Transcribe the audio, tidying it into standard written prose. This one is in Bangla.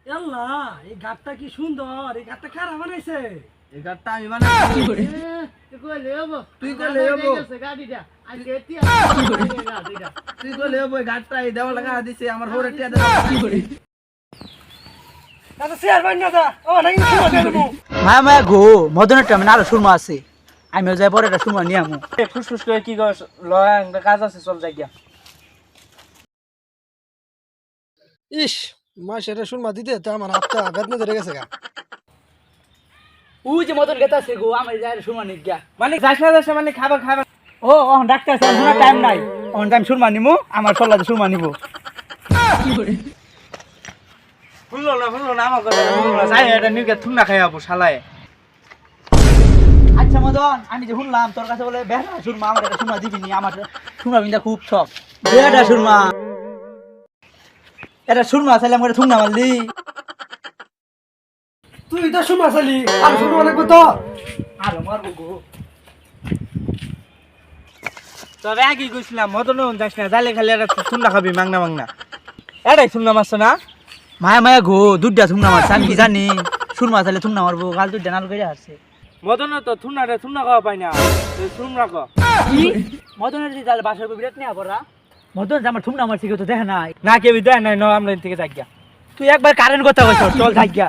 আল্লাহ, এই ঘাটটা কি সুন্দর! এই ঘাটটা কারা বানাইছে? এই গাড়টা আমি বানাইছি। তুই কইলে হবো? তুই কইলে হবো? গাড়িটা আজকে এতিয়া তুই কইলে হবো এই গাড়টা এই দেওয়াল লাগা দিছে আমার হোরে টিয়া দেওয়া কি করে? দাদা শেয়ার বান না দা। ও নাকি সুমা দে দেবো। মায়া মায়া গো মদনের টাইমে আরো সুরমা আছে। আমিও যাই পরে একটা সুরমা নিয়ে আমু। ফুসফুস করে কি কস? লয় একটা কাজ আছে চল যাই গিয়া। ইস, মা সেটা সুরমা দিতে তো আমার হাতটা বেদনা ধরে গেছে গা। ওই যে মদন গেতা আছে গো আমার যাই সুরমা নিক গিয়া। মানে যাস না মানে খাবার খাবার। ও অহন ডাক্তার আছে আমার টাইম নাই। অহন টাইম সুরমা নিমু আমার সল্লাতে সুরমা নিবো। ফুললো না আমার কথা ফুললো না। যাই এটা নিকে থুনা খাই আবো শালায়। আচ্ছা মদন আমি যে শুনলাম তোর কাছে বলে বেহরা সুরমা আমার একটা সুরমা দিবি নি আমার সুরমা বিন্দা খুব শখ। বেহরা সুরমা। এটা সুরমা চাইলে আমার থুনা মারলি। তুই তো সুরমা চালি, আর সুরমা লাগবে তো। আরো মারবো গো। তবে আগে কইছিলাম মদন যাস না যাইলে খালি একটা থুনা খাবি মাংনা। এটাই থুনা মারছ না? মায়া মায়া গো দুধটা থুনা মারছে আমি কি জানি সুরমা চাইলে থুনা মারবো কাল দুধটা নাল করে আসছে। মদন তো থুনা খাওয়া পাই না। শুন রাখো। কি মদনের যে তাহলে বাসার বিরাট নেই পড়া মদন যে আমার থুমনা মারছি কেউ তো দেখে নাই না কেউ দেয় নাই ন আমরা থেকে যাই গিয়া। তুই একবার কারেন্ট কথা বলছ চল যাই গিয়া।